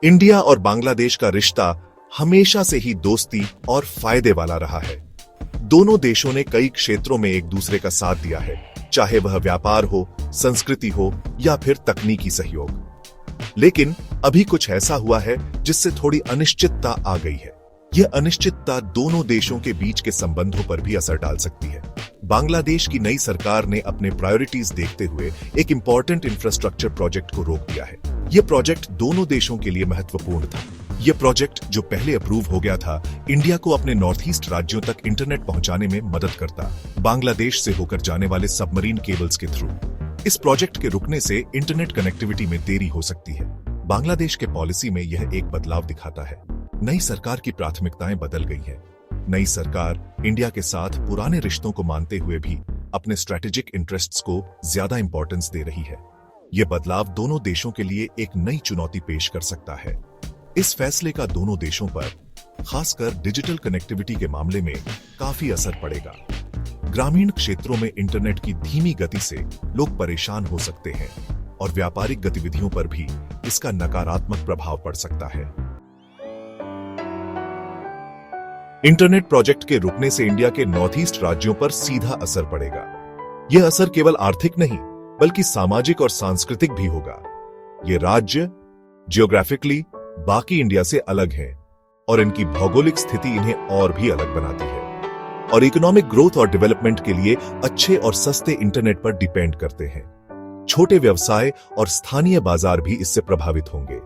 India और बांग्लादेश का रिश्ता हमेशा से ही दोस्ती और फायदे वाला रहा है। दोनों देशों ने कई क्षेत्रों में एक दूसरे का साथ दिया है, चाहे वह व्यापार हो, संस्कृति हो या फिर तकनीकी सहयोग। लेकिन अभी कुछ ऐसा हुआ है जिससे थोड़ी अनिश्चितता आ गई है। यह अनिश्चितता दोनों देशों के बीच के संबंधों पर भी असर डाल सकती है। बांग्लादेश की नई सरकार ने अपने प्रायोरिटीज देखते हुए एक इंपॉर्टेंट इंफ्रास्ट्रक्चर प्रोजेक्ट को रोक दिया है। यह प्रोजेक्ट दोनों देशों के लिए महत्वपूर्ण था। यह प्रोजेक्ट, जो पहले अप्रूव हो गया था, इंडिया को अपने नॉर्थ ईस्ट राज्यों तक इंटरनेट पहुंचाने में मदद करता, बांग्लादेश से होकर जाने वाले सबमरीन केबल्स के थ्रू। इस प्रोजेक्ट के रुकने से इंटरनेट कनेक्टिविटी में देरी हो सकती है। बांग्लादेश के पॉलिसी में यह एक बदलाव दिखाता है। नई सरकार की प्राथमिकताएं बदल गई हैं। नई सरकार इंडिया के साथ पुराने रिश्तों को मानते हुए भी अपने स्ट्रेटेजिक इंटरेस्ट्स को ज्यादा इंपॉर्टेंस दे रही है। यह बदलाव दोनों देशों के लिए एक नई चुनौती पेश कर सकता है। इस फैसले का दोनों देशों पर, खासकर डिजिटल कनेक्टिविटी के मामले में, काफी असर पड़ेगा। ग्रामीण क्षेत्रों में इंटरनेट की धीमी गति से लोग परेशान हो सकते हैं और व्यापारिक गतिविधियों पर भी इसका नकारात्मक प्रभाव पड़ सकता है। इंटरनेट प्रोजेक्ट के रुकने से इंडिया के नॉर्थ ईस्ट राज्यों पर सीधा असर पड़ेगा। यह असर केवल आर्थिक नहीं, बल्कि सामाजिक और सांस्कृतिक भी होगा। ये राज्य जियोग्राफिकली बाकी इंडिया से अलग है और इनकी भौगोलिक स्थिति इन्हें और भी अलग बनाती है, और इकोनॉमिक ग्रोथ और डेवलपमेंट के लिए अच्छे और सस्ते इंटरनेट पर डिपेंड करते हैं। छोटे व्यवसाय और स्थानीय बाजार भी इससे प्रभावित होंगे।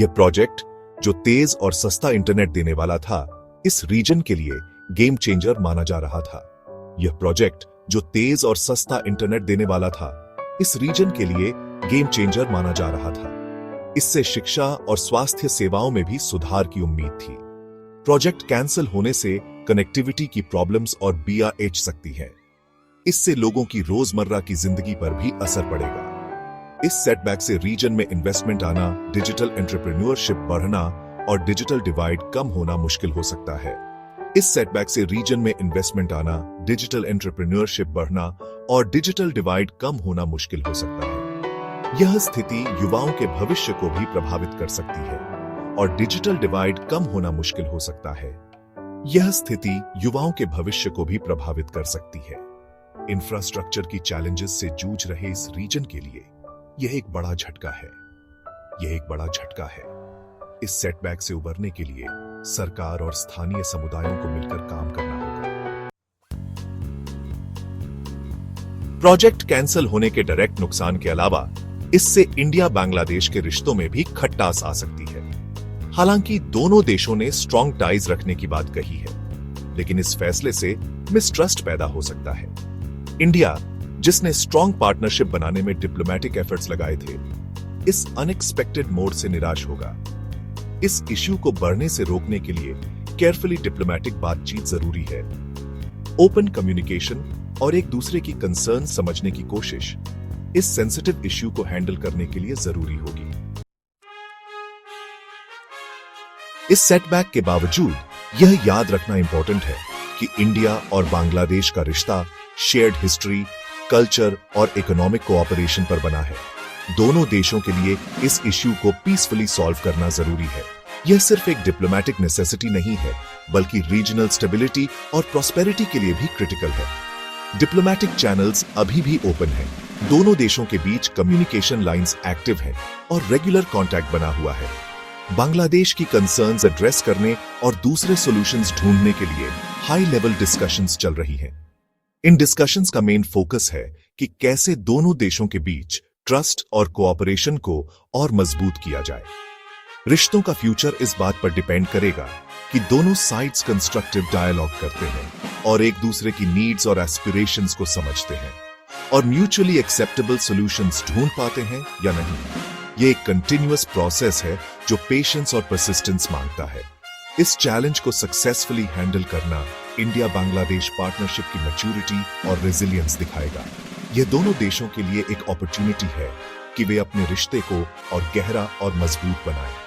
यह प्रोजेक्ट, जो तेज और सस्ता इंटरनेट देने वाला था, इस रीजन के लिए गेम चेंजर माना जा रहा था। यह प्रोजेक्ट, जो तेज और सस्ता इंटरनेट देने वाला था, इस रीजन के लिए गेम चेंजर माना जा रहा था। इससे शिक्षा और स्वास्थ्य सेवाओं में भी सुधार की उम्मीद थी। प्रोजेक्ट कैंसिल होने से कनेक्टिविटी की प्रॉब्लम्स और बढ़ सकती है। इससे लोगों की रोजमर्रा की जिंदगी पर भी असर पड़ेगा। इस सेटबैक से रीजन में इन्वेस्टमेंट आना, डिजिटल एंटरप्रेन्योरशिप बढ़ना और डिजिटल डिवाइड कम होना मुश्किल हो सकता है। इस सेटबैक से रीजन में इन्वेस्टमेंट आना, डिजिटल एंटरप्रेन्योरशिप बढ़ना और डिजिटल डिवाइड कम होना मुश्किल हो सकता है। यह स्थिति युवाओं के भविष्य को भी प्रभावित कर सकती है और डिजिटल डिवाइड कम होना मुश्किल हो सकता है। यह स्थिति युवाओं के भविष्य को भी प्रभावित कर सकती है। इंफ्रास्ट्रक्चर की चैलेंजेस से जूझ रहे इस रीजन के लिए यह एक बड़ा झटका है। यह एक बड़ा झटका है। इस सेटबैक से उबरने के लिए सरकार और स्थानीय समुदायों को मिलकर काम करना होगा। प्रोजेक्ट कैंसिल होने के डायरेक्ट नुकसान के अलावा इससे इंडिया बांग्लादेश के रिश्तों में भी खटास आ सकती है। हालांकि दोनों देशों ने स्ट्रॉन्ग टाइज रखने की बात कही है, लेकिन इस फैसले से मिसट्रस्ट पैदा हो सकता है। इंडिया, जिसने स्ट्रॉन्ग पार्टनरशिप बनाने में डिप्लोमेटिक एफर्ट्स लगाए थे, इस अनएक्सपेक्टेड मोड से निराश होगा। इस इश्यू को बढ़ने से रोकने के लिए केयरफुली डिप्लोमेटिक बातचीत जरूरी है। ओपन कम्युनिकेशन और एक दूसरे की कंसर्न समझने की कोशिश इस सेंसिटिव इश्यू को हैंडल करने के लिए जरूरी होगी। इस सेटबैक के बावजूद यह याद रखना इंपॉर्टेंट है कि इंडिया और बांग्लादेश का रिश्ता शेयर्ड हिस्ट्री, कल्चर और इकोनॉमिक कोऑपरेशन पर बना है। दोनों देशों के लिए इस इश्यू को पीसफुली सॉल्व करना जरूरी है। यह सिर्फ एक डिप्लोमेटिक नेसेसिटी नहीं है, बल्कि रीजनल स्टेबिलिटी और प्रॉस्पेरिटी के लिए भी क्रिटिकल है। डिप्लोमेटिक चैनल्स अभी भी ओपन हैं। दोनों देशों के बीच कम्युनिकेशन लाइंस एक्टिव हैं और रेगुलर कांटेक्ट बना हुआ है। बांग्लादेश की कंसर्न्स एड्रेस करने और दूसरे सॉल्यूशंस ढूंढने के लिए हाई लेवल डिस्कशंस चल रही हैं। इन डिस्कशंस का मेन फोकस है कि कैसे दोनों देशों के बीच ट्रस्ट और कोऑपरेशन को और मजबूत किया जाए। रिश्तों का फ्यूचर इस बात पर डिपेंड करेगा कि दोनों साइड्स कंस्ट्रक्टिव डायलॉग करते हैं और एक दूसरे की नीड्स और एस्पिरेशंस को समझते हैं और म्यूचुअली एक्सेप्टेबल सॉल्यूशंस ढूंढ पाते हैं या नहीं। ये एक कंटिन्यूअस प्रोसेस है जो पेशेंस और परसिस्टेंस मांगता है। इस चैलेंज को सक्सेसफुली हैंडल करना इंडिया बांग्लादेश पार्टनरशिप की मैच्योरिटी और रेजिलियंस दिखाएगा। यह दोनों देशों के लिए एक अपॉर्चुनिटी है कि वे अपने रिश्ते को और गहरा और मजबूत बनाएं।